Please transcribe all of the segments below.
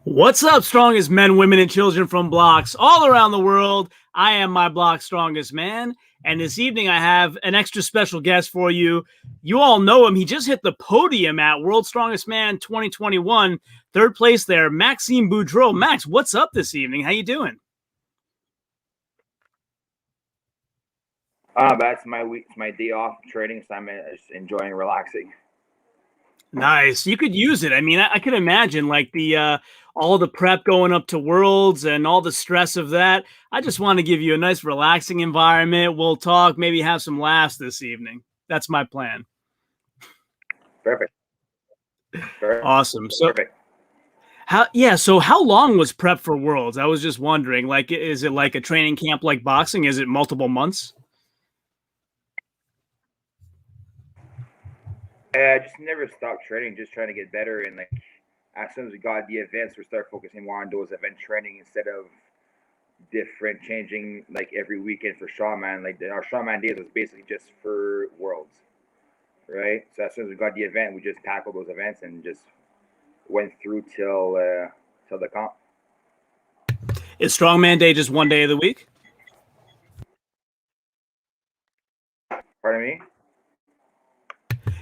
What's up, strongest men, women, and children from blocks all around the world? I am my block's strongest man, and this evening I have an extra special guest for you. You all know him. He just hit the podium at World's Strongest Man 2021, third place there, Maxime Boudreault. Max, what's up this evening? How you doing? That's my week, my day off training, so I'm just enjoying relaxing. Nice. You could use it. I mean, I could imagine like the all the prep going up to Worlds and all the stress of that. I just want to give you a nice relaxing environment. We'll talk, maybe have some laughs this evening. That's my plan. Perfect. Awesome. So perfect. so how long was prep for Worlds? I was just wondering, like, is it like a training camp like boxing? Is it multiple months? I just never stopped training, just trying to get better. And like, as soon as we got the events, we start focusing more on those event training instead of different changing like every weekend for Strongman. Like our Strongman days was basically just for Worlds, right? So as soon as we got the event, we just tackled those events and just went through till the comp. Is Strongman Day just one day of the week? Pardon me?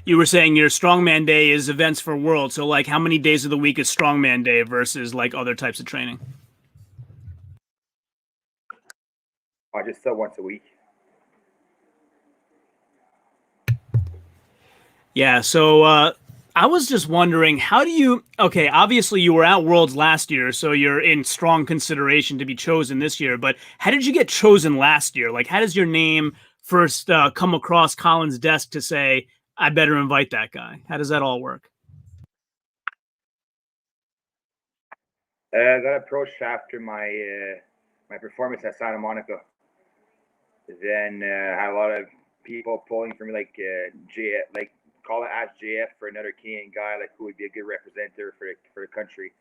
You were saying your Strongman Day is events for World. So, like, how many days of the week is Strongman Day versus, like, other types of training? Just still once a week. Yeah, so I was just wondering, how do you... Okay, obviously you were at Worlds last year, so you're in strong consideration to be chosen this year, but how did you get chosen last year? Like, how does your name first come across Colin's desk to say, I better invite that guy? How does that all work? I got approached after my my performance at Santa Monica. Then I had a lot of people pulling for me, like JF, like call it ask JF for another Canadian guy, like who would be a good representative for the country,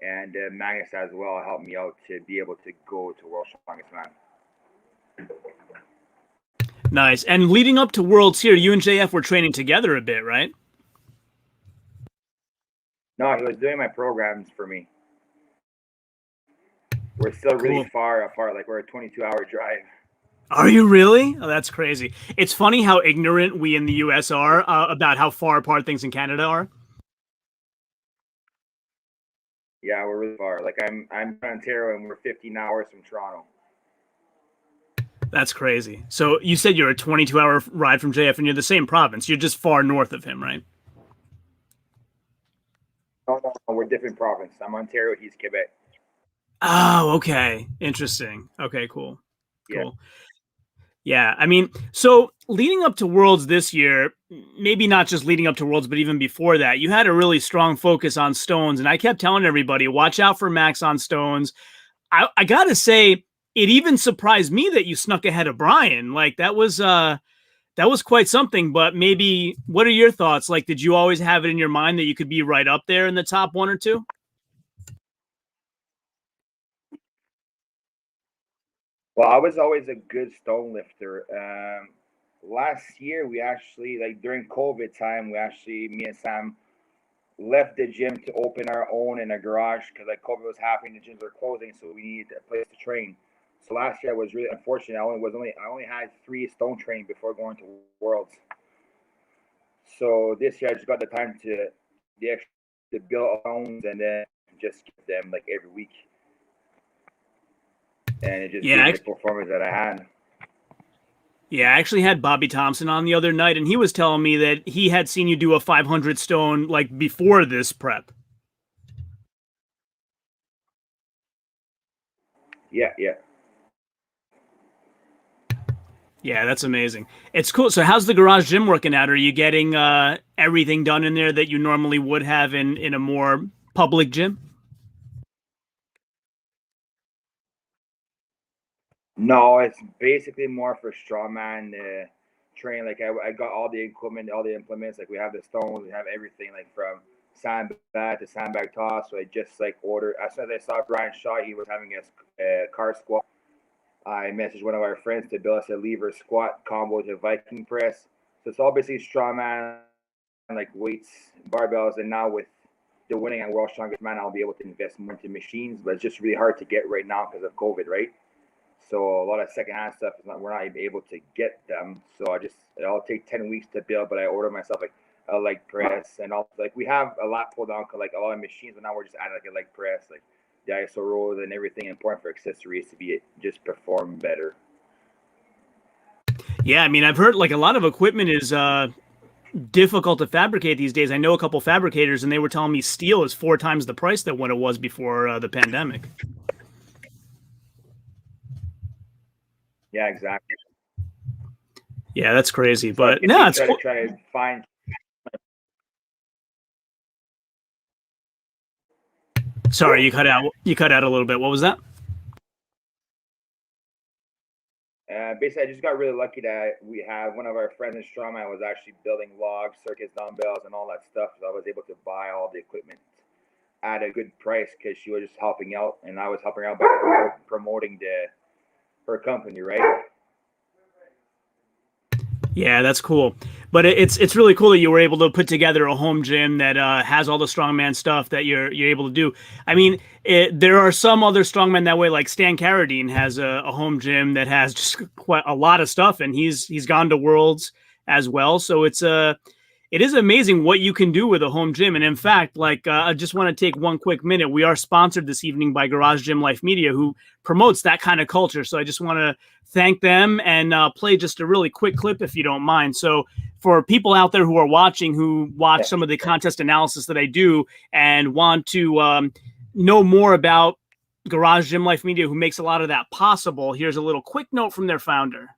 and Magnus as well helped me out to be able to go to World's Strongest Man. Nice. And leading up to Worlds here, you and JF were training together a bit, right? No, he was doing my programs for me. We're still really far apart. Like, we're a 22-hour drive. Are you really? Oh, that's crazy. It's funny how ignorant we in the U.S. are about how far apart things in Canada are. Yeah, we're really far. Like, I'm in Ontario, and we're 15 hours from Toronto. That's crazy. So you said you're a 22-hour ride from JF, and you're the same province. You're just far north of him, right? No, we're different province. I'm Ontario, he's Quebec. Oh, okay. Interesting. Okay, cool. Yeah. Cool. Yeah, I mean, so leading up to Worlds this year, maybe not just leading up to Worlds, but even before that, you had a really strong focus on stones. And I kept telling everybody, watch out for Max on stones. I got to say, it even surprised me that you snuck ahead of Brian. Like, that was quite something. But maybe, what are your thoughts? Like, did you always have it in your mind that you could be right up there in the top one or two? Well, I was always a good stone lifter. Last year, we actually, like during COVID time, me and Sam left the gym to open our own in a garage because like COVID was happening, the gyms were closing, so we needed a place to train. So last year I was really unfortunate. I only had 3 stone training before going to Worlds. So this year I just got the time to build stones and then just give them like every week. And it just gave me the performance that I had. Yeah, I actually had Bobby Thompson on the other night, and he was telling me that he had seen you do a 500 stone like before this prep. Yeah. Yeah, that's amazing. It's cool. So how's the garage gym working out? Are you getting everything done in there that you normally would have in a more public gym? No, it's basically more for strongman training. Like I got all the equipment, all the implements. Like we have the stones, we have everything, like from sandbag to sandbag toss. So I just like ordered. As soon as I saw Brian Shaw, he was having a car squat. I messaged one of our friends to build us a lever squat combo to Viking press. So it's all basically strongman, like weights, barbells, and now with after winning at World's Strongest Man, I'll be able to invest more into machines, but it's just really hard to get right now because of COVID, right? So a lot of secondhand stuff is not, we're not even able to get them. So it'll take 10 weeks to build, but I order myself like a leg press, and also like we have a lot pulled down, like a lot of machines, but now we're just adding like a leg press, like the ISO rolls and everything important for accessories to be just perform better. Yeah, I mean, I've heard like a lot of equipment is difficult to fabricate these days. I know a couple fabricators, and they were telling me steel is 4 times the price than what it was before the pandemic. Yeah, exactly. Yeah, that's crazy. So But no, it's cool. try to find. Sorry, you cut out. You cut out a little bit. What was that? Basically, I just got really lucky that we have one of our friends in Strongman was actually building logs, circuits, dumbbells, and all that stuff. So I was able to buy all the equipment at a good price because she was just helping out, and I was helping out by promoting her company, right? Yeah, that's cool. But it's really cool that you were able to put together a home gym that has all the strongman stuff that you're able to do. I mean, there are some other strongmen that way, like Stan Carradine has a home gym that has just quite a lot of stuff, and he's gone to Worlds as well. So it is amazing what you can do with a home gym. And in fact, like I just want to take one quick minute. We are sponsored this evening by Garage Gym Life Media, who promotes that kind of culture. So I just want to thank them and play just a really quick clip, if you don't mind. So for people out there who are watching, who watch some of the contest analysis that I do and want to know more about Garage Gym Life Media, who makes a lot of that possible, here's a little quick note from their founder.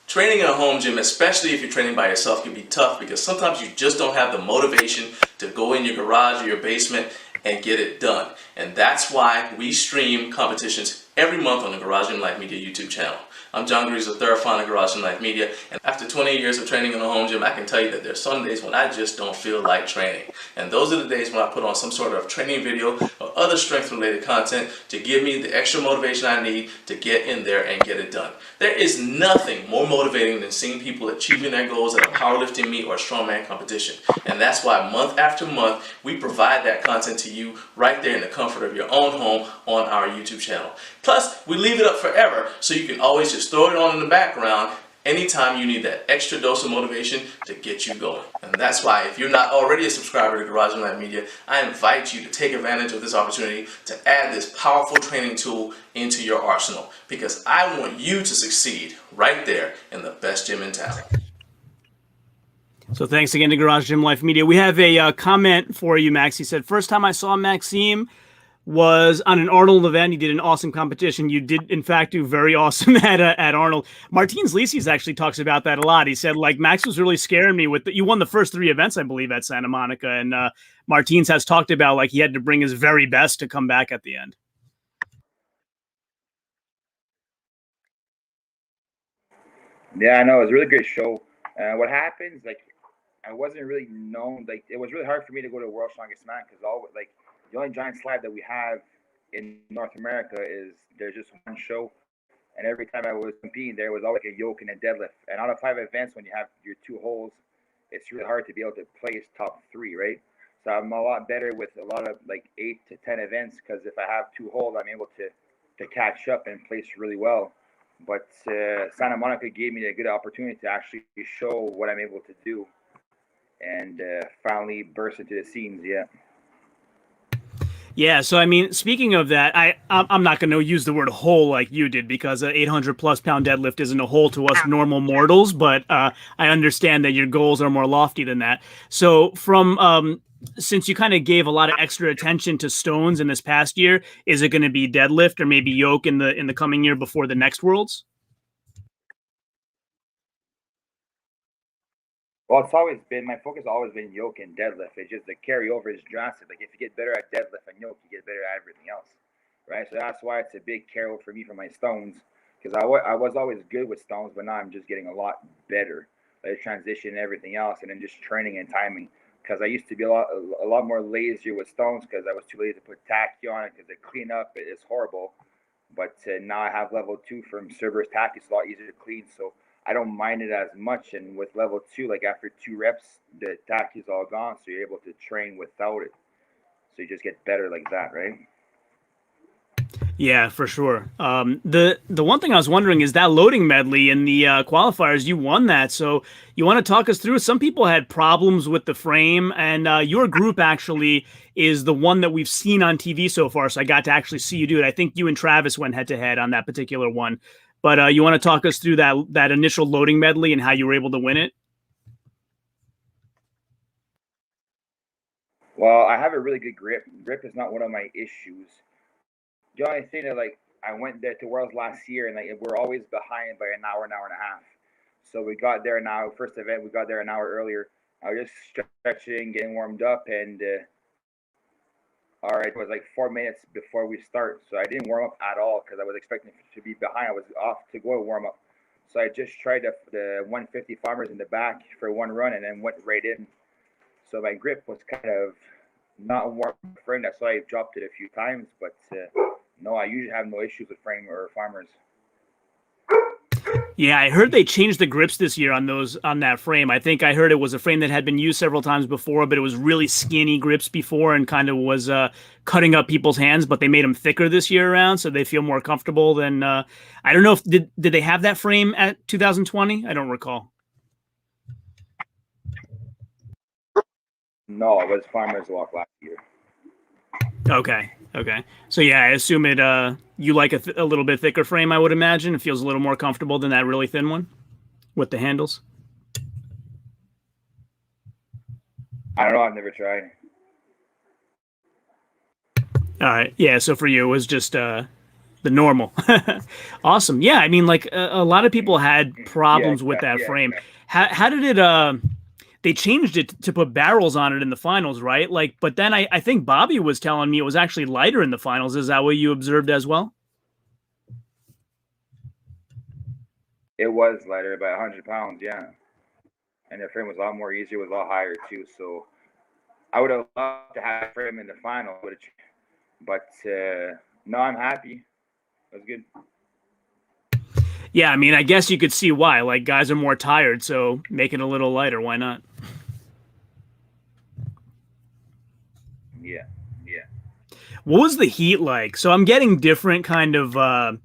Training in a home gym, especially if you're training by yourself, can be tough because sometimes you just don't have the motivation to go in your garage or your basement and get it done. And that's why we stream competitions every month on the Garage Gym Life Media YouTube channel. I'm John Greaves, the third founder of Garage Gym Life Media, and after 20 years of training in a home gym, I can tell you that there's some days when I just don't feel like training. And those are the days when I put on some sort of training video or other strength-related content to give me the extra motivation I need to get in there and get it done. There is nothing more motivating than seeing people achieving their goals at a powerlifting meet or a strongman competition. And that's why month after month, we provide that content to you right there in the comfort of your own home on our YouTube channel. Plus, we leave it up forever so you can always just throw it on in the background anytime you need that extra dose of motivation to get you going. And that's why if you're not already a subscriber to Garage Gym Life Media, I invite you to take advantage of this opportunity to add this powerful training tool into your arsenal, because I want you to succeed right there in the best gym in town. So thanks again to Garage Gym Life Media. We have a comment for you, Max. He said, first time I saw Maxime was on an Arnold event. He did an awesome competition. You did, in fact, do very awesome at Arnold. Martins Lisi's actually talks about that a lot. He said, like, Max was really scaring me with you won the first 3 events, I believe, at Santa Monica. And Martins has talked about, like, he had to bring his very best to come back at the end. Yeah, I know. It was a really great show. What happens, like, I wasn't really known. Like, it was really hard for me to go to World's Strongest Man because the only giant slab that we have in North America is there's just one show, and every time I was competing, there was always like a yoke and a deadlift. And out of 5 events, when you have your 2 holes, it's really hard to be able to place top 3, right? So I'm a lot better with a lot of like 8 to 10 events because if I have 2 holes, I'm able to catch up and place really well. But Santa Monica gave me a good opportunity to actually show what I'm able to do, and finally burst into the scenes. Yeah. Yeah, so I mean, speaking of that, I'm not going to use the word hole like you did because an 800+ pound deadlift isn't a hole to us normal mortals, but I understand that your goals are more lofty than that. So from since you kind of gave a lot of extra attention to stones in this past year, is it going to be deadlift or maybe yoke in the coming year before the next Worlds? Well, it's always been my focus. Has always been yoke and deadlift. It's just the carryover is drastic. Like if you get better at deadlift and yoke, you get better at everything else, right? So that's why it's a big carryover for me for my stones because I was always good with stones, but now I'm just getting a lot better. Like transition and everything else, and then just training and timing. Because I used to be a lot more lazier with stones because I was too lazy to put tacky on it because the cleanup is horrible. But now I have level 2 from Cerberus tacky. It's a lot easier to clean, so I don't mind it as much. And with level 2, like after 2 reps, the tacky is all gone, so you're able to train without it. So you just get better like that, right? Yeah, for sure. The one thing I was wondering is that loading medley in the qualifiers, you won that. So you want to talk us through? Some people had problems with the frame, and your group actually is the one that we've seen on TV so far. So I got to actually see you do it. I think you and Travis went head to head on that particular one. But you want to talk us through that initial loading medley and how you were able to win it? Well, I have a really good grip. Grip is not one of my issues. The only thing that like I went there to Worlds last year and like we're always behind by an hour and a half. So we got there now. First event we got there an hour earlier. I was just stretching, getting warmed up, and all right, it was like 4 minutes before we start. So I didn't warm up at all because I was expecting to be behind. I was off to go warm up. So I just tried the 150 farmers in the back for one run and then went right in. So my grip was kind of not warm frame. That's why I dropped it a few times. But no, I usually have no issues with frame or farmers. Yeah, I heard they changed the grips this year on that frame. I think I heard it was a frame that had been used several times before, but it was really skinny grips before and kind of was cutting up people's hands. But they made them thicker this year around, so they feel more comfortable than. I don't know if did they have that frame at 2020? I don't recall. No, it was farmers walk last year. Okay. So yeah, I assume it. You like a little bit thicker frame, I would imagine. It feels a little more comfortable than that really thin one with the handles. I don't know. I've never tried. All right. Yeah. So for you, it was just the normal. Awesome. Yeah. I mean, like a lot of people had problems with that frame. How did it? They changed it to put barrels on it in the finals, right? Like, but then I think Bobby was telling me it was actually lighter in the finals. Is that what you observed as well? It was lighter by 100 pounds, yeah. And the frame was a lot more easier, was a lot higher too. So I would have loved to have a frame in the final, but no, I'm happy. It was good. Yeah, I mean, I guess you could see why. Like, guys are more tired, so make it a little lighter. Why not? Yeah. What was the heat like? So I'm getting different kind of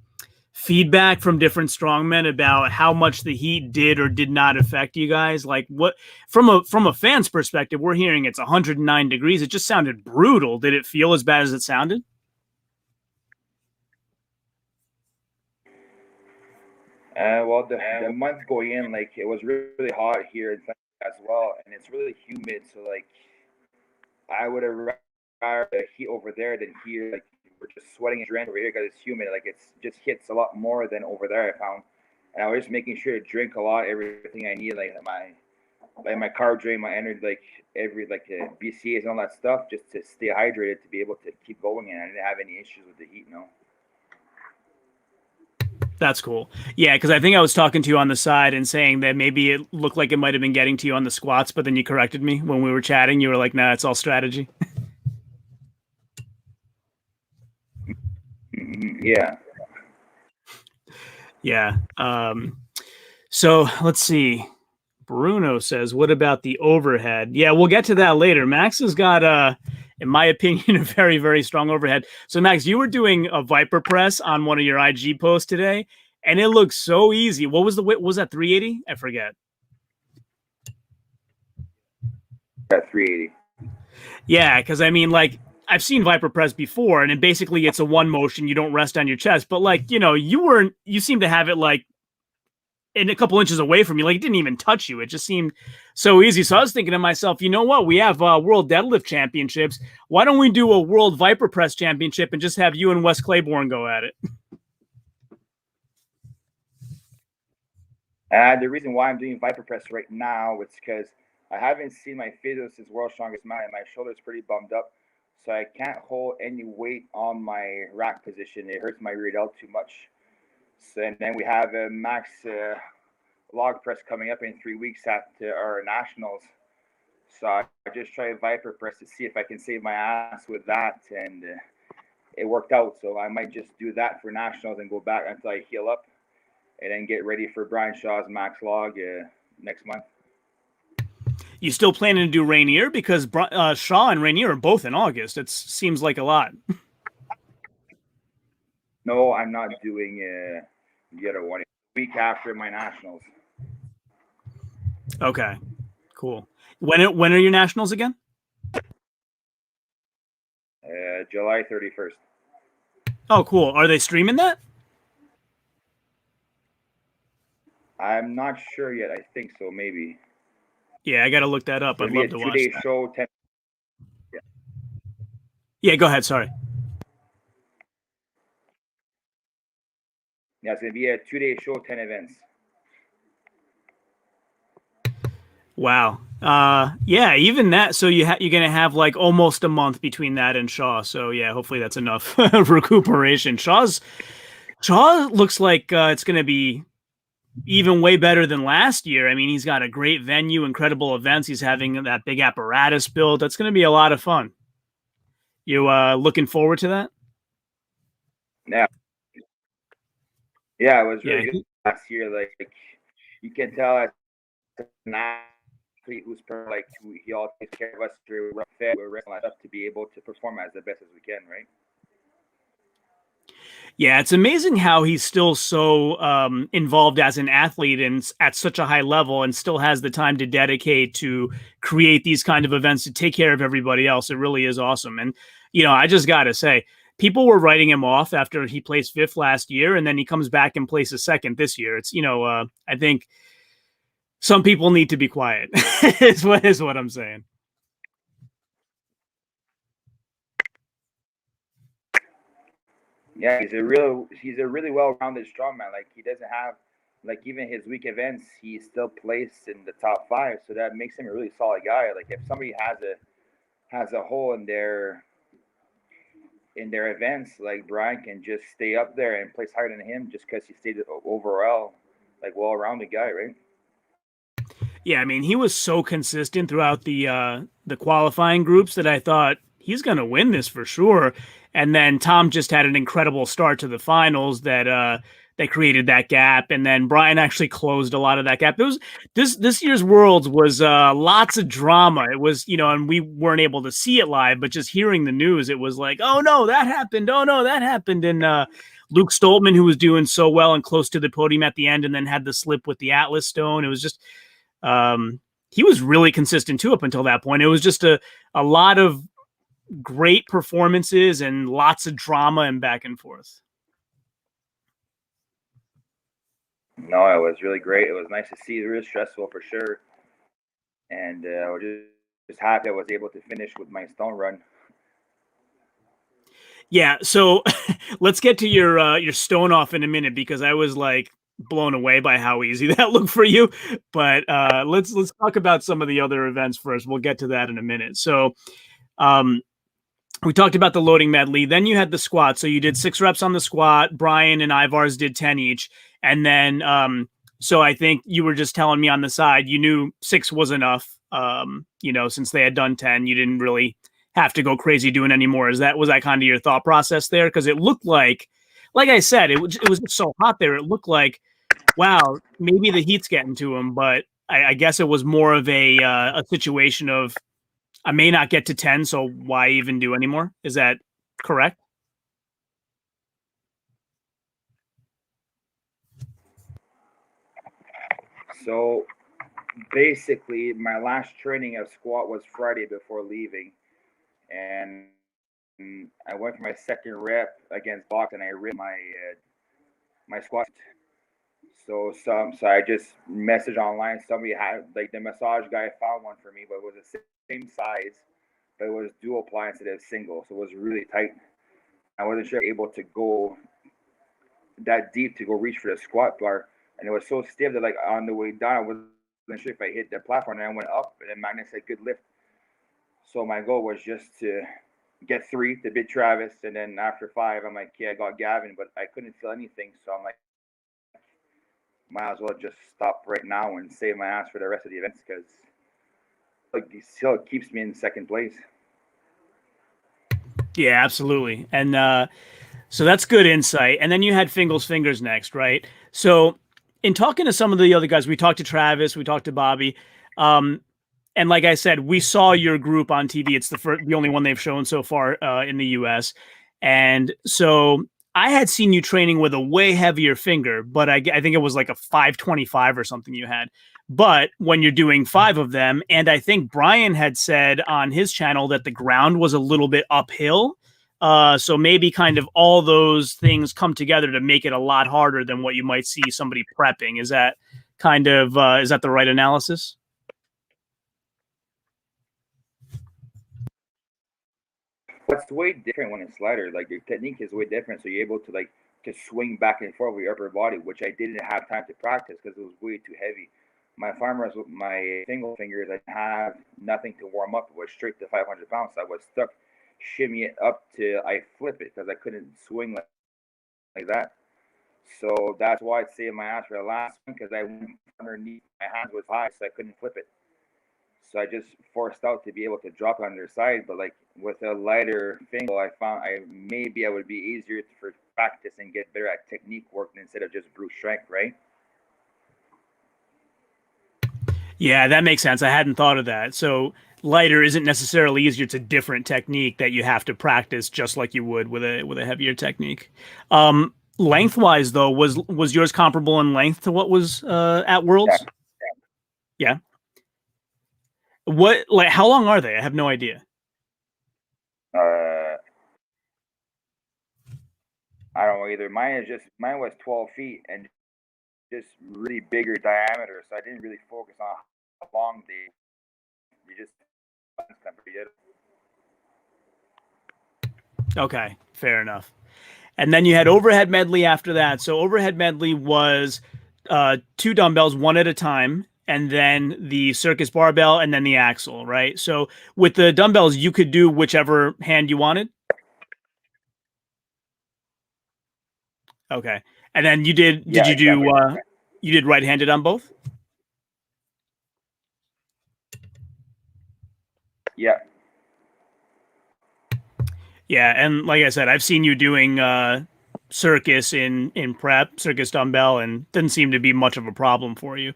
feedback from different strongmen about how much the heat did or did not affect you guys. Like, what from a fan's perspective, we're hearing it's 109 degrees. It just sounded brutal. Did it feel as bad as it sounded? Well, the month going in, like it was really hot here as well, and it's really humid. So like, I would have rather the heat over there than here. Like we're just sweating and drenched over here because it's humid. Like it's just hits a lot more than over there. I found, and I was just making sure to drink a lot, everything I need, like my carb drain, my energy, like BCAs and all that stuff, just to stay hydrated to be able to keep going. And I didn't have any issues with the heat, no. That's cool. Yeah, because I think I was talking to you on the side and saying that maybe it looked like it might have been getting to you on the squats, but then you corrected me when we were chatting. You were like, "Nah, it's all strategy." Yeah. Yeah. So let's see. Bruno says, "What about the overhead?" Yeah, we'll get to that later. Max has got in my opinion, a very, very strong overhead. So, Max, you were doing a Viper press on one of your IG posts today, and it looked so easy. What was the weight? Was that 380? I forget. At 380. Yeah, because I mean, like, I've seen Viper press before, and basically it's a one motion. You don't rest on your chest, but like, you seem to have it like in a couple inches away from you. Like, it didn't even touch you. It just seemed so easy. So I was thinking to myself, you know what? We have World Deadlift Championships. Why don't we do a World Viper Press Championship and just have you and Wes Claiborne go at it? The reason why I'm doing Viper Press right now is because I haven't seen my physio since World's Strongest Man, and my shoulder's pretty bummed up. So I can't hold any weight on my rack position. It hurts my rear delt too much. So, and then we have a max log press coming up in 3 weeks at our nationals. So I just tried Viper Press to see if I can save my ass with that, and it worked out. So I might just do that for nationals and go back until I heal up, and then get ready for Brian Shaw's max log next month. You still planning to do Rainier? Because Shaw and Rainier are both in August. It seems like a lot. No, I'm not doing the other one. Week after my nationals. Okay, cool. When are your nationals again? July 31st. Oh, cool. Are they streaming that? I'm not sure yet. I think so, maybe. Yeah, I got to look that up. I'd love to watch that. Show. Yeah, go ahead. Sorry. Yeah, it's going to be a 2-day show, 10 events. Wow. Yeah, even that. So you're going to have like almost a month between that and Shaw. So yeah, hopefully that's enough recuperation. Shaw looks like it's going to be even way better than last year. I mean, he's got a great venue, incredible events. He's having that big apparatus built. That's going to be a lot of fun. You looking forward to that? Yeah. Yeah, it was really good last year. Like, you can tell an athlete who's like, he all takes care of us. We're fed, we're wrestling up to be able to perform as the best as we can, right? Yeah, it's amazing how he's still so involved as an athlete and at such a high level and still has the time to dedicate to create these kind of events to take care of everybody else. It really is awesome. And, you know, I just got to say, people were writing him off after he placed 5th last year, and then he comes back and places 2nd this year. It's, you know, I think some people need to be quiet is what I'm saying. Yeah, he's a really well-rounded strongman. Like, he doesn't have, like, even his week events, he's still placed in the top 5. So that makes him a really solid guy. Like, if somebody has a hole in their events, like, Brian can just stay up there and place higher than him just because he stayed overall, like, well-rounded guy, right? Yeah, I mean, he was so consistent throughout the qualifying groups that I thought he's going to win this for sure. And then Tom just had an incredible start to the finals that created that gap. And then Brian actually closed a lot of that gap. It was this year's Worlds was lots of drama. It was, you know, and we weren't able to see it live, but just hearing the news, it was like, oh no, that happened. Oh no, that happened. And Luke Stoltman, who was doing so well and close to the podium at the end, and then had the slip with the Atlas stone. It was just he was really consistent too up until that point. It was just a lot of great performances and lots of drama and back and forth. No, it was really great. It was nice to see. It was really stressful for sure. And I was just happy I was able to finish with my stone run. Yeah, so let's get to your stone off in a minute, because I was like blown away by how easy that looked for you. But let's talk about some of the other events first. We'll get to that in a minute. So we talked about the loading medley. Then you had the squat. So you did 6 reps on the squat. Brian and Ivars did 10 each. And then, so I think you were just telling me on the side, you knew 6 was enough. You know, since they had done 10, you didn't really have to go crazy doing any more. Was that kind of your thought process there? Because it looked like I said, it was so hot there. It looked like, wow, maybe the heat's getting to him. But I guess it was more of a situation of, I may not get to 10, so why even do anymore? Is that correct? So basically, my last training of squat was Friday before leaving. And I went for my 2nd rep against box, and I ripped my squat. So I just messaged online. Somebody had, like, the massage guy found one for me, but it was the same size, but it was dual ply instead of single, so it was really tight. I wasn't sure able to go that deep to go reach for the squat bar, and it was so stiff that, like, on the way down, I wasn't sure if I hit the platform, and I went up, and then Magnus said good lift. So my goal was just to get 3 to beat Travis, and then after 5, I'm like, yeah, I got Gavin, but I couldn't feel anything, so I'm like, might as well just stop right now and save my ass for the rest of the events, because, like, it still keeps me in 2nd place. Yeah, absolutely. And so that's good insight. And then you had fingers next, right? So in talking to some of the other guys, we talked to Travis, we talked to Bobby, and like I said, we saw your group on TV. It's the only one they've shown so far in the US. And so I had seen you training with a way heavier finger, but I think it was like a 525 or something you had. But when you're doing 5 of them, and I think Brian had said on his channel that the ground was a little bit uphill. So maybe kind of all those things come together to make it a lot harder than what you might see somebody prepping. Is that is that the right analysis? What's way different when it's lighter, like your technique is way different, so you're able to like to swing back and forth with your upper body, which I didn't have time to practice because it was way too heavy. My farmers with my single fingers, I have nothing to warm up. It was straight to 500 pounds. So I was stuck shimmy it up till I flip it because I couldn't swing like that. So that's why I'd save my ass for the last one because I went underneath, my hands was high, so I couldn't flip it. So I just forced out to be able to drop it on their side. But like with a lighter finger, I found maybe I would be easier for practice and get better at technique work instead of just brute strength, right? Yeah, that makes sense. I hadn't thought of that. So lighter isn't necessarily easier. It's a different technique that you have to practice just like you would with a heavier technique. Lengthwise though, was yours comparable in length to what was at Worlds? Yeah. What, like, how long are they? I have no idea. I don't know either. Mine was 12 feet and just really bigger diameter, so I didn't really focus on how long you just Okay, fair enough. And then you had overhead medley after that. So overhead medley was 2 dumbbells, one at a time, and then the circus barbell, and then the axle, right? So with the dumbbells, you could do whichever hand you wanted. Okay, and then you did. Did you do? You did right-handed on both? Yeah. Yeah, and like I said, I've seen you doing circus in prep, circus dumbbell, and didn't seem to be much of a problem for you.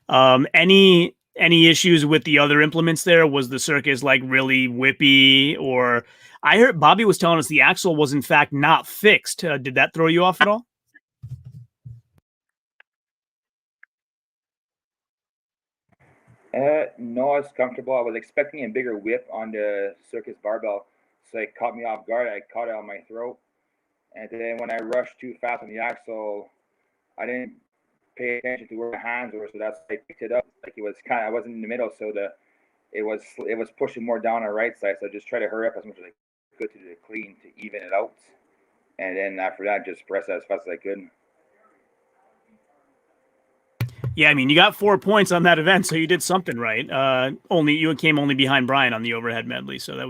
Any issues with the other implements there? Was the circus like really whippy? Or I heard Bobby was telling us the axle was in fact not fixed. Did that throw you off at all? No, I was comfortable. I was expecting a bigger whip on the circus barbell, so it caught me off guard. I caught it on my throat, and then when I rushed too fast on the axle, I didn't pay attention to where my hands were, so that's why I picked it up. Like it was I wasn't in the middle, so it was pushing more down on the right side. So I just tried to hurry up as much as I could to the clean to even it out, and then after that, just press as fast as I could. Yeah, I mean, you got 4 points on that event, so you did something right. You came only behind Brian on the overhead medley, so that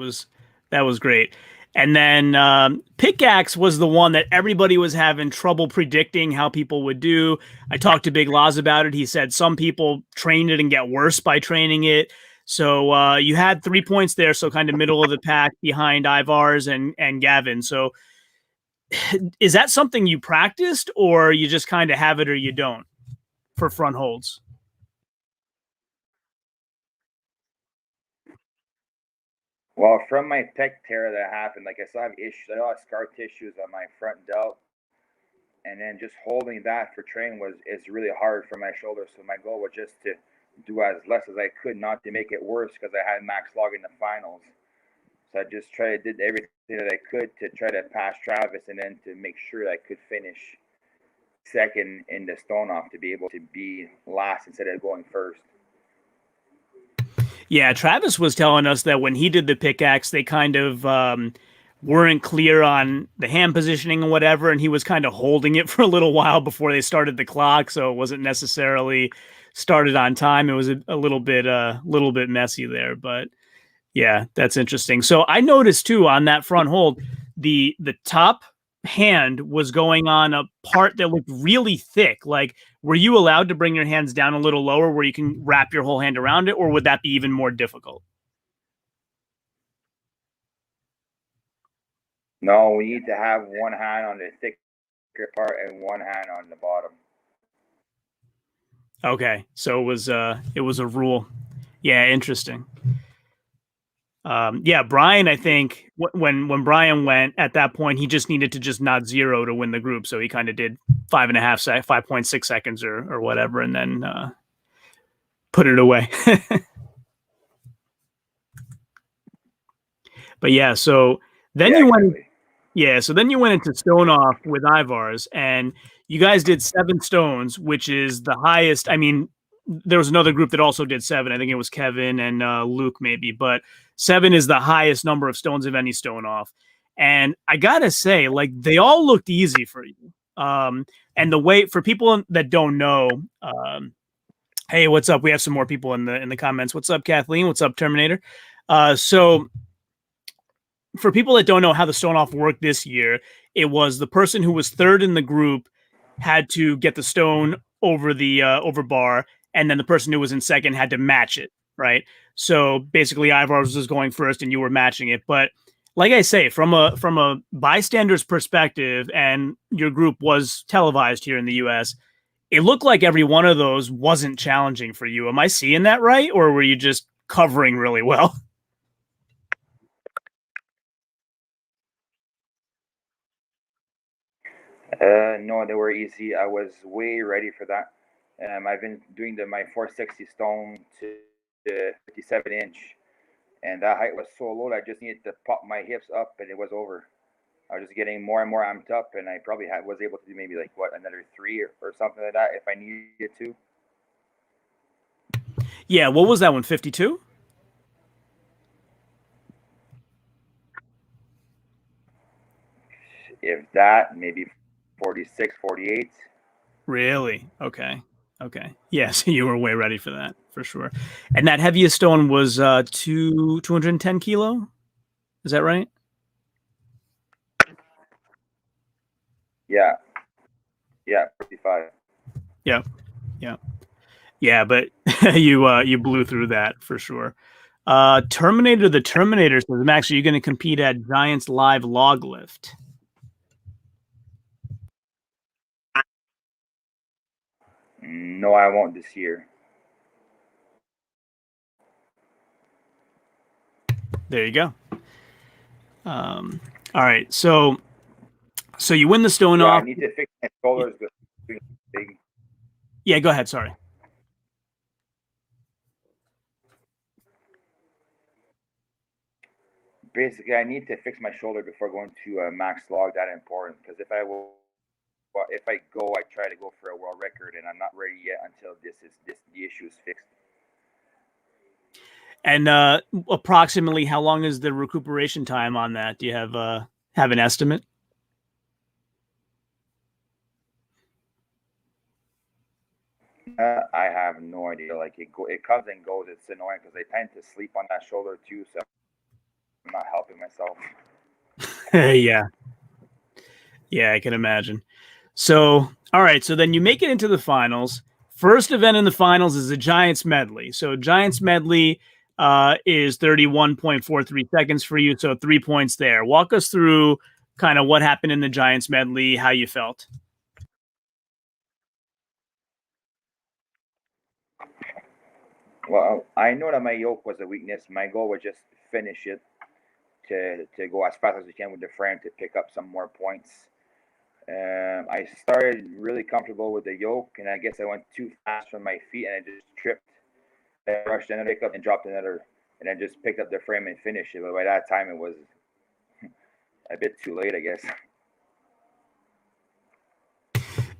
was great. And then pickaxe was the one that everybody was having trouble predicting how people would do. I talked to Big Laws about it. He said some people trained it and get worse by training it. So you had 3 points there, so kind of middle of the pack behind Ivars and Gavin. So is that something you practiced, or you just kind of have it or you don't for front holds? Well, from my pec tear that happened, like I still have issues. I still have scar tissues on my front delt, and then just holding that for training is really hard for my shoulder. So my goal was just to do as less as I could, not to make it worse, because I had max log in the finals. So I just did everything that I could to try to pass Travis, and then to make sure that I could finish second in the stone off to be able to be last instead of going first. Yeah, Travis was telling us that when he did the pickaxe, they kind of weren't clear on the hand positioning and whatever, and he was kind of holding it for a little while before they started the clock, so it wasn't necessarily started on time. It was a little bit messy there, but yeah, that's interesting. So I noticed too on that front hold, the top hand was going on a part that looked really thick. Like, were you allowed to bring your hands down a little lower where you can wrap your whole hand around it, or would that be even more difficult? No, we need to have one hand on the thicker part and one hand on the bottom. Okay, so it was a rule. Yeah, interesting. Yeah, Brian, I think when Brian went at that point, he just needed to just not zero to win the group. So he kind of did 5.6 seconds or whatever, and then put it away. But yeah, so then you went. Exactly. Yeah, so then you went into stone off with Ivars, and you guys did 7 stones, which is the highest. I mean, there was another group that also did 7. I think it was Kevin and Luke, maybe, but 7 is the highest number of stones of any stone off. And I gotta say, like, they all looked easy for you. And the way for people that don't know, hey, what's up? We have some more people in the comments. What's up, Kathleen? What's up, Terminator? So for people that don't know how the stone off worked this year, it was the person who was third in the group had to get the stone over the over bar, and then the person who was in second had to match it, right? So basically, Ivars was going first, and you were matching it. But like I say, from a bystander's perspective, and your group was televised here in the U.S., it looked like every one of those wasn't challenging for you. Am I seeing that right, or were you just covering really well? No, they were easy. I was way ready for that. I've been doing my 460 stone to the 57-inch, and that height was so low that I just needed to pop my hips up, and it was over. I was just getting more and more amped up, and I probably was able to do maybe like another 3 or something like that if I needed to. Yeah, what was that one? 52? If that, maybe 46, 48. Really? Okay. Okay. Yeah, so you were way ready for that, for sure. And that heaviest stone was 210 kilo? Is that right? Yeah. Yeah, 55. Yeah. Yeah. Yeah, but you blew through that for sure. Terminator the Terminator says, Max, are you going to compete at Giants Live Log Lift? No, I won't this year. There you go. All right, so you win the stone off. I need to fix my shoulders. Big. Yeah, go ahead. Sorry. Basically, I need to fix my shoulder before going to max log. That important, because if I go, I try to go for a world record, and I'm not ready yet until the issue is fixed. And approximately how long is the recuperation time on that? Do you have an estimate? I have no idea. Like it comes and goes. It's annoying because I tend to sleep on that shoulder too, so I'm not helping myself. Yeah. Yeah, I can imagine. So, all right. So then you make it into the finals. First event in the finals is the Giants Medley. So Giants Medley is 31.43 seconds for you. So 3 points there. Walk us through kind of what happened in the Giants Medley, how you felt. Well, I know that my yoke was a weakness. My goal was just finish it to go as fast as we can with the frame to pick up some more points. I started really comfortable with the yoke, and I guess I went too fast from my feet, and I just tripped. I rushed another pickup and dropped another, and then just picked up the frame and finished it. But by that time, it was a bit too late, I guess.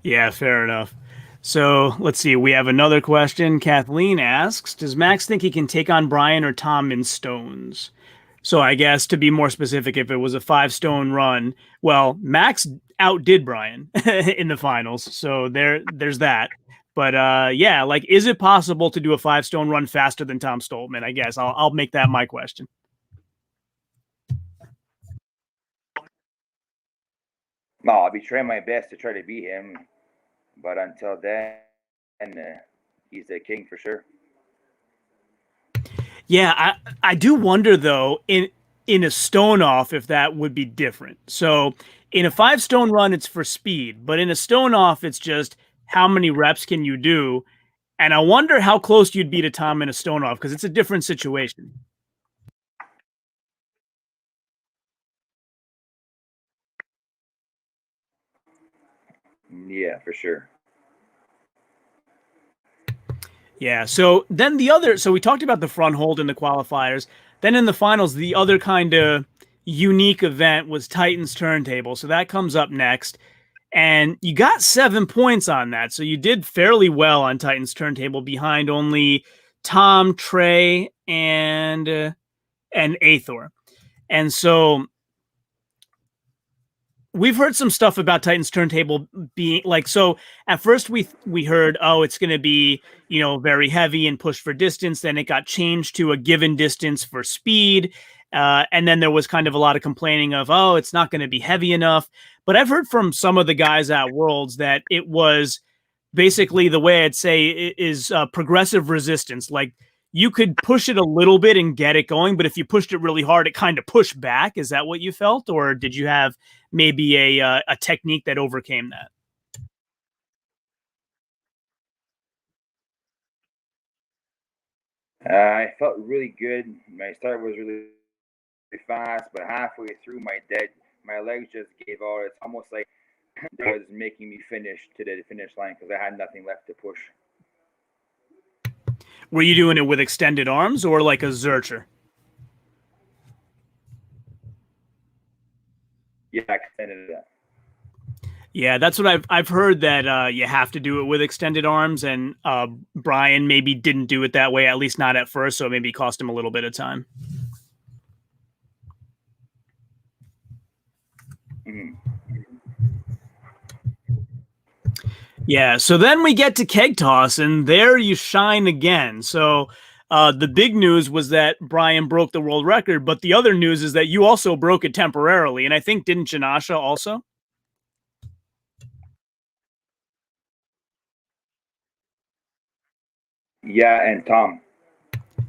Yeah, fair enough. So let's see. We have another question. Kathleen asks, does Max think he can take on Brian or Tom in stones? So I guess to be more specific, if it was a 5-stone run, well, Max outdid Brian in the finals. So there's that. But yeah, like, is it possible to do a 5-stone run faster than Tom Stoltman? I guess I'll make that my question. No, I'll be trying my best to try to beat him, but until then, he's the king for sure. Yeah, I do wonder though in a stone off if that would be different. So in a 5-stone run, it's for speed, but in a stone off, it's just how many reps can you do. And I wonder how close you'd be to Tom in a stone off, because it's a different situation. Yeah, for sure. Yeah. So then so we talked about the front hold in the qualifiers. Then in the finals, the other kind of unique event was Titan's Turntable. So that comes up next. And you got 7 points on that. So you did fairly well on Titan's Turntable behind only Tom, Trey, and Aethor. And so we've heard some stuff about Titan's Turntable being like, so at first we heard, oh, it's going to be, very heavy and push for distance. Then it got changed to a given distance for speed. And then there was kind of a lot of complaining of, oh, it's not going to be heavy enough. But I've heard from some of the guys at Worlds that it was basically, the way I'd say, is progressive resistance. Like, you could push it a little bit and get it going, but if you pushed it really hard, it kind of pushed back. Is that what you felt? Or did you have maybe a technique that overcame that? I felt really good. My start was really fast, but halfway through my legs just gave out. It's almost like it was making me finish to the finish line because I had nothing left to push. Were you doing it with extended arms or like a Zercher? Yeah, I extended it. Yeah, that's what I've heard, that you have to do it with extended arms, and Brian maybe didn't do it that way, at least not at first, so it maybe cost him a little bit of time. Mm-hmm. Yeah, so then we get to Keg Toss, and there you shine again. So the big news was that Brian broke the world record, but the other news is that you also broke it temporarily, and I think, didn't Janasha also? Yeah, and Tom.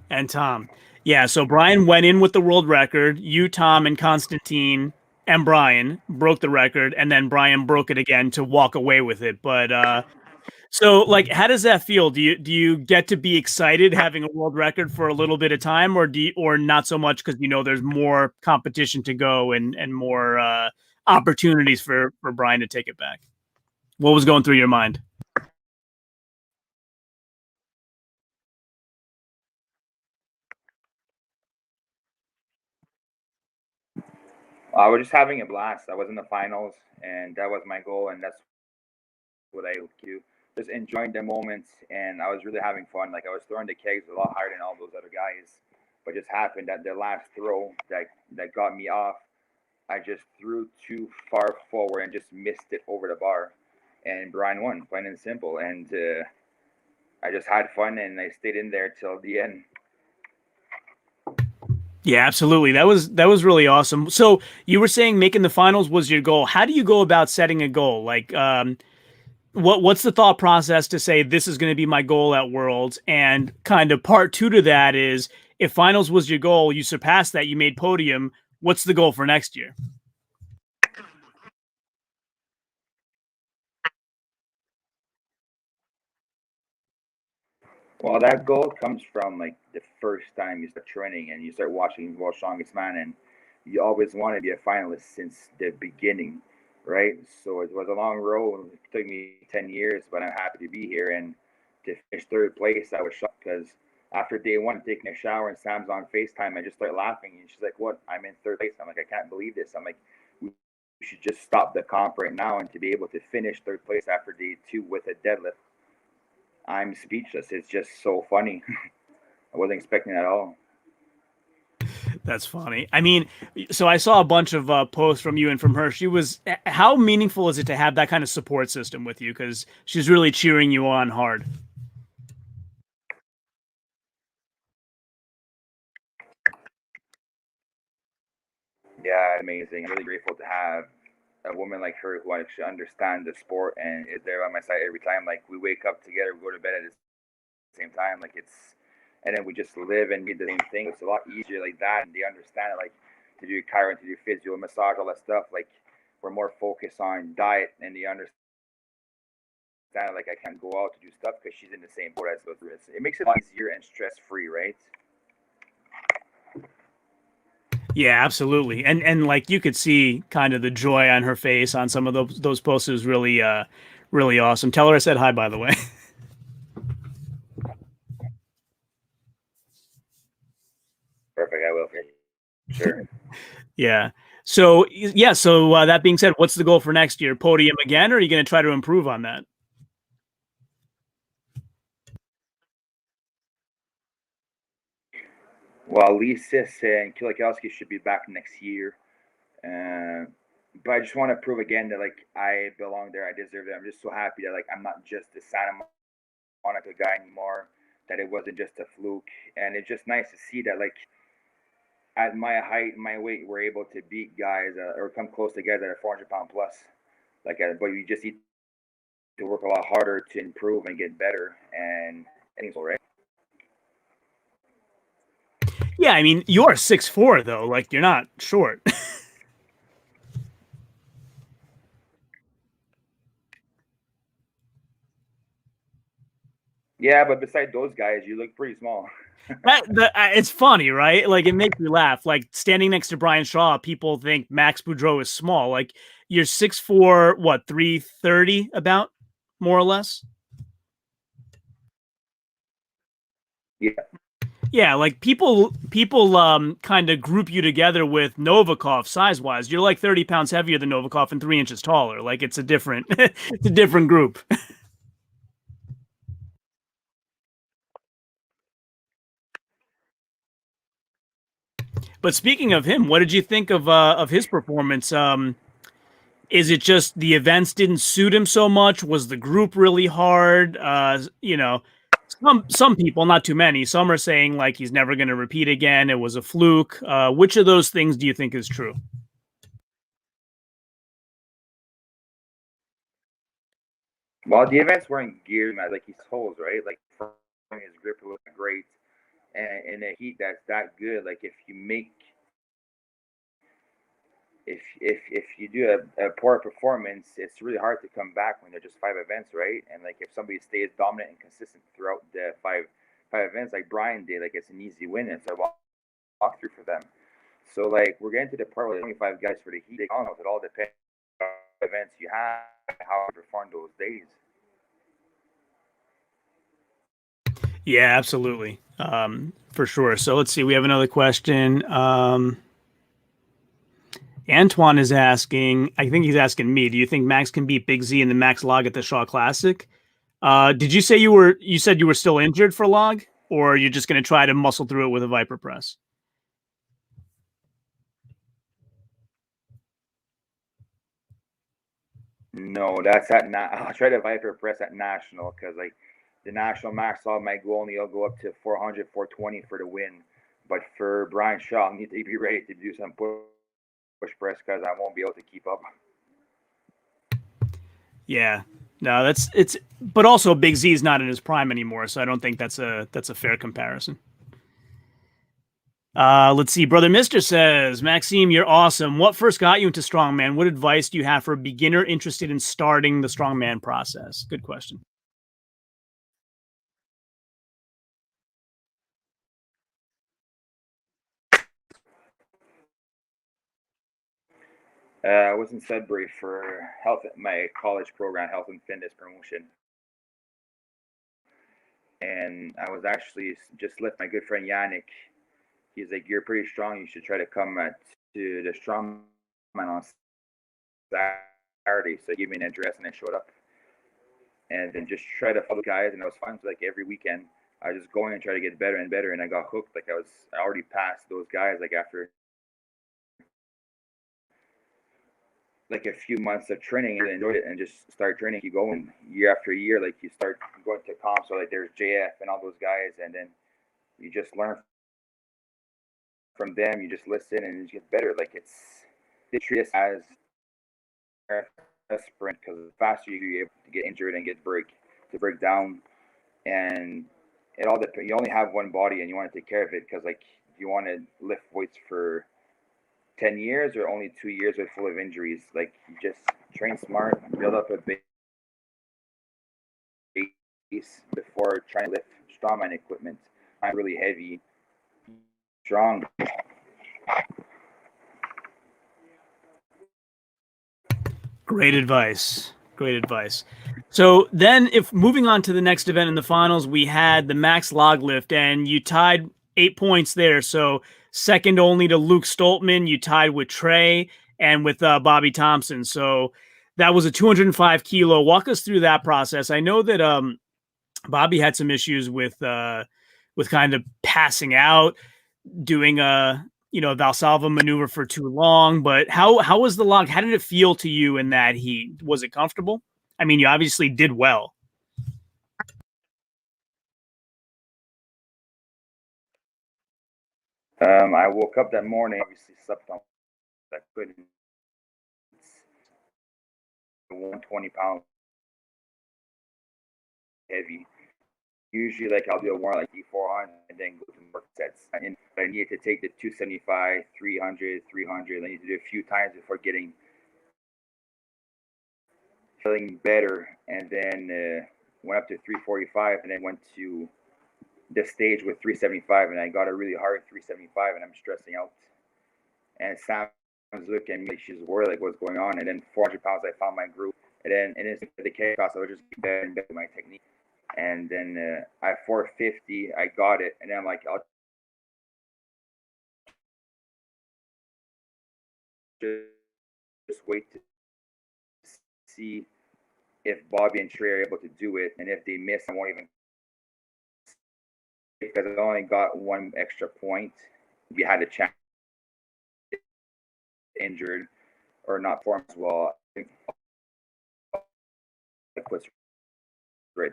And Tom. Yeah, so Brian went in with the world record. You, Tom, and Constantine and Brian broke the record, and then Brian broke it again to walk away with it. But so, like, how does that feel? Do you get to be excited having a world record for a little bit of time, or or not so much, because there's more competition to go, and more opportunities for Brian to take it back? What was going through your mind? I was just having a blast. I was in the finals, and that was my goal, and that's what I do. Just enjoying the moments, and I was really having fun. Like, I was throwing the kegs a lot higher than all those other guys, but just happened that the last throw that got me off, I just threw too far forward and just missed it over the bar, and Brian won, plain and simple. And I just had fun, and I stayed in there till the end. Yeah, absolutely. That was really awesome. So you were saying making the finals was your goal. How do you go about setting a goal? Like, what's the thought process to say this is going to be my goal at Worlds? And kind of part two to that is, if finals was your goal, you surpassed that, you made podium. What's the goal for next year? Well, that goal comes from like the first time you start training and you start watching World's Strongest Man, and you always want to be a finalist since the beginning, right? So it was a long road. It took me 10 years, but I'm happy to be here. And to finish third place, I was shocked because after day one, taking a shower and Sam's on FaceTime, I just start laughing, and she's like, "What? I'm in third place." I'm like, "I can't believe this." I'm like, "We should just stop the comp right now." And to be able to finish third place after day two with a deadlift, I'm speechless. It's just so funny. I wasn't expecting it at all. That's funny. I mean, so I saw a bunch of posts from you and from her. How meaningful is it to have that kind of support system with you? Because she's really cheering you on hard. Yeah, amazing. I'm really grateful to have a woman like her who actually understands the sport and is there by my side every time. Like, we wake up together, we go to bed at the same time. Like, and then we just live and do the same thing. It's a lot easier like that, and they understand it. Like, to do chiron, to do physio, massage, all that stuff. Like, we're more focused on diet, and they understand like I can't go out to do stuff because she's in the same boat as those. It makes it easier and stress free, right? Yeah, absolutely. And like you could see kind of the joy on her face on some of those posts. It was really really awesome. Tell her I said hi, by the way. Perfect. I will for sure. Yeah. So yeah. So that being said, what's the goal for next year? Podium again, or are you going to try to improve on that? Well, Lisis and Kilikowski should be back next year. Uh, but I just want to prove again that like I belong there, I deserve it. I'm just so happy that like I'm not just a Santa Monica guy anymore. That it wasn't just a fluke, and it's just nice to see that like at my height, my weight, we're able to beat guys or come close to guys that are 400 pound plus. But you just need to work a lot harder to improve and get better, and anything's all right. Yeah, I mean you're 6'4" though. Like you're not short. Yeah, but beside those guys, you look pretty small. It's funny, right? Like it makes me laugh. Like standing next to Brian Shaw, people think Max Boudreault is small. Like you're 6'4", what 330 about, more or less. Yeah, Yeah, like people kind of group you together with Novikov size wise. You're like 30 pounds heavier than Novikov and 3 inches taller. Like it's a different it's a different group. But speaking of him, what did you think of his performance? Is it just the events didn't suit him so much? Was the group really hard? Some people, not too many, some are saying like he's never going to repeat again. It was a fluke. Which of those things do you think is true? well, the events weren't geared like his holes, right? Like his grip looked great, and in a heat that's that good, like if you do a poor performance, it's really hard to come back when they're just 5 events, right? And like if somebody stays dominant and consistent throughout the five events, like Brian did, like it's an easy win. It's a walk through for them. So like we're getting to the part where 25 guys for the heat. They all know it all depends on the events you have, how you perform those days. Yeah, absolutely. For sure. So let's see. We have another question. Antoine is asking, I think he's asking me, do you think Max can beat Big Z in the Max log at the Shaw Classic? Did you say you said you were still injured for log, or you're just going to try to muscle through it with a Viper press? No, that's at I'll try to Viper press at national because like the national max all my goal only will go up to 400, 420 for the win. But for Brian Shaw, I need to be ready to do some push press because I won't be able to keep up. Yeah. No, but also Big Z is not in his prime anymore, so I don't think that's a fair comparison. Let's see. Brother Mister says, Maxime, you're awesome. What first got you into strongman? What advice do you have for a beginner interested in starting the strongman process? Good question. I was in Sudbury for my college program, health and fitness promotion, and I was actually just with my good friend Yannick. He's like, "You're pretty strong. You should try to come to the strongman on Saturday." So he gave me an address, and I showed up, and then just try to follow guys, and it was fun. So like every weekend, I was just going and try to get better and better, and I got hooked. Like I already passed those guys. Like after like a few months of training and enjoyed it and just start training. You go and year after year, like you start going to comps. So like there's JF and all those guys, and then you just learn from them. You just listen and you get better. Like they treat us as a sprint because the faster you're able to get injured and break down, and it all depends. You only have one body and you want to take care of it because like you want to lift weights for 10 years or only 2 years with full of injuries. Like you just train smart, build up a big before trying to lift strongman equipment. I'm really heavy, strong. Great advice. Great advice. So then, if moving on to the next event in the finals, we had the max log lift, and you tied 8 points there. So second only to Luke Stoltman. You tied with Trey and with Bobby Thompson. So that was a 205 kilo. Walk us through that process. I know that Bobby had some issues with kind of passing out, doing a Valsalva maneuver for too long. But how was the log? How did it feel to you in that heat? Was it comfortable? I mean, you obviously did well. I woke up that morning, obviously slept on. I couldn't. 120 pounds heavy. Usually, like I'll do a more like E4 on and then go to work sets. And I need to take the 275, 300, 300. I need to do a few times before feeling better. And then went up to 345 and then went to the stage with 375. And I got a really hard 375 and I'm stressing out. And Sam was looking at me, she's worried like what's going on. And then 400 pounds, I found my groove. And then the Keg Toss, I was just better and better with my technique. And then at 450, I got it. And then I'm like, I'll just wait to see if Bobby and Trey are able to do it. And if they miss, I won't even, because I only got one extra point. We had a chance injured or not perform as well. I think it puts right.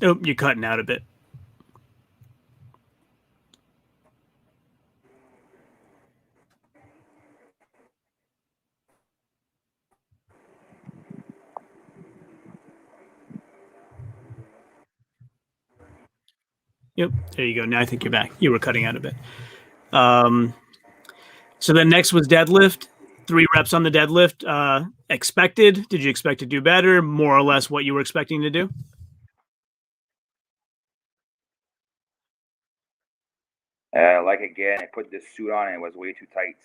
Oh, you're cutting out a bit. Yep, there you go. Now I think you're back. You were cutting out a bit. So then next was deadlift. 3 reps on the deadlift. Expected? Did you expect to do better? More or less what you were expecting to do? Like again, I put this suit on and it was way too tight,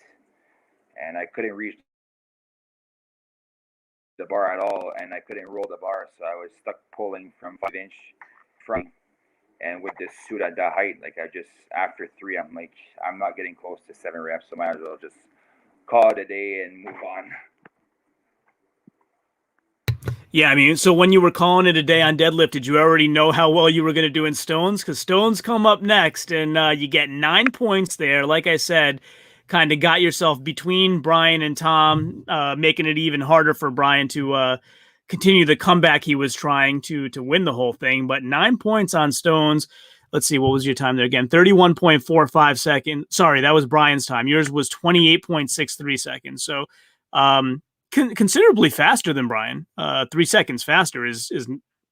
and I couldn't reach the bar at all, and I couldn't roll the bar, so I was stuck pulling from 5-inch front. And with this suit at that height, like I just after 3, I'm like, I'm not getting close to 7 reps, so might as well just call it a day and move on. Yeah, I mean, so when you were calling it a day on deadlift, did you already know how well you were going to do in stones? Because stones come up next, and you get 9 points there. Like I said, kind of got yourself between Brian and Tom, making it even harder for Brian to continue the comeback he was trying to win the whole thing. But 9 points on stones. Let's see, what was your time there again? 31.45 seconds. Sorry, that was Brian's time. Yours was 28.63 seconds. So, considerably faster than Brian. 3 seconds faster is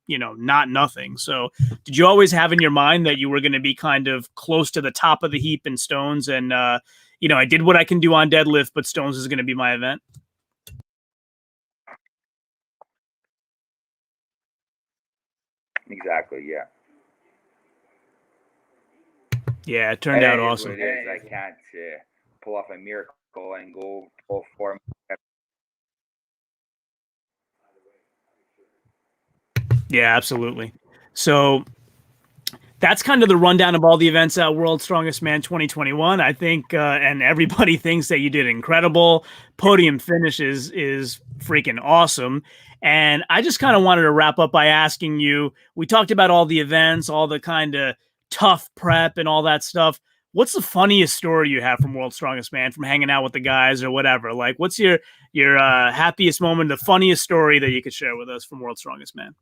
not nothing. So did you always have in your mind that you were going to be kind of close to the top of the heap in stones and I did what I can do on deadlift, but stones is going to be my event? Exactly, yeah. Yeah, it turned out awesome. What it is. I can't pull off a miracle and go for. Yeah, absolutely. So that's kind of the rundown of all the events at World's Strongest Man 2021. I think, and everybody thinks that you did incredible. Podium finish is freaking awesome. And I just kind of wanted to wrap up by asking you, we talked about all the events, all the kind of tough prep and all that stuff. What's the funniest story you have from World's Strongest Man, from hanging out with the guys or whatever? Like, what's your happiest moment, the funniest story that you could share with us from World's Strongest Man?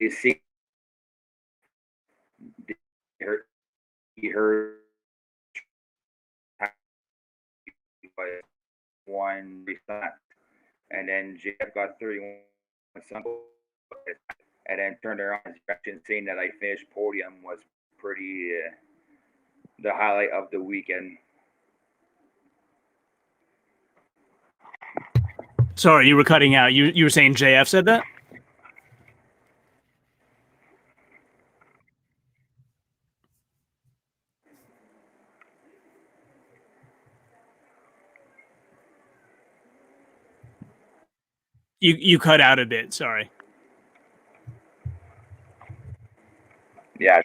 You see, he heard won recent, and then JF got 31 and then turned around his reaction saying that I finished podium was pretty the highlight of the weekend. Sorry, you were cutting out. You were saying JF said that? You cut out a bit. Sorry. Yeah,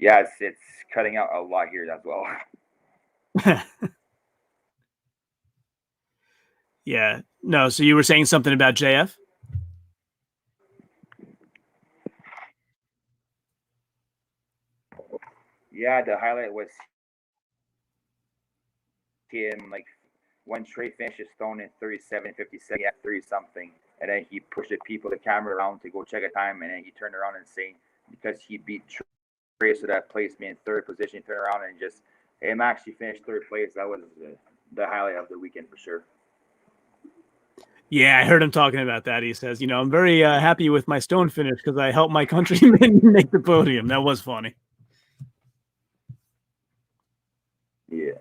it's cutting out a lot here as well. Yeah. No, so you were saying something about JF? Yeah, the highlight was him like one straight finish his stone in 37.57, he had 30 something, and then he pushed the people, the camera around to go check a time, and then he turned around and saying because he beat Trace, so that placed me in third position, he turned around and just him actually finished third place. That was the highlight of the weekend for sure. Yeah, I heard him talking about that. He says, I'm very happy with my stone finish because I helped my countrymen make the podium. That was funny. Yeah.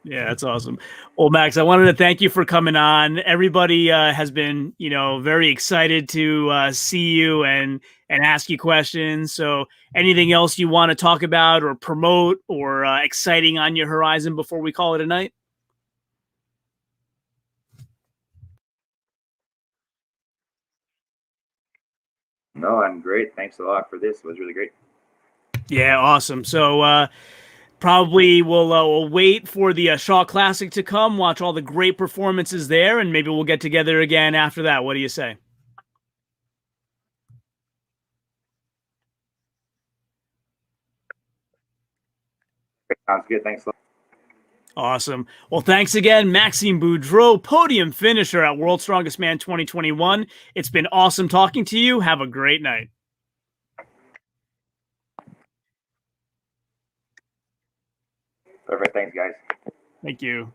Yeah, that's awesome. Well, Max, I wanted to thank you for coming on. Everybody has been, very excited to see you and ask you questions. So anything else you want to talk about or promote or exciting on your horizon before we call it a night? No, I'm great. Thanks a lot for this. It was really great. Yeah, awesome. So probably we'll wait for the Shaw Classic to come, watch all the great performances there, and maybe we'll get together again after that. What do you say? Sounds good. Thanks a lot. Awesome. Well, thanks again, Maxime Boudreault, podium finisher at World's Strongest Man 2021. It's been awesome talking to you. Have a great night. Perfect. Thanks, guys. Thank you.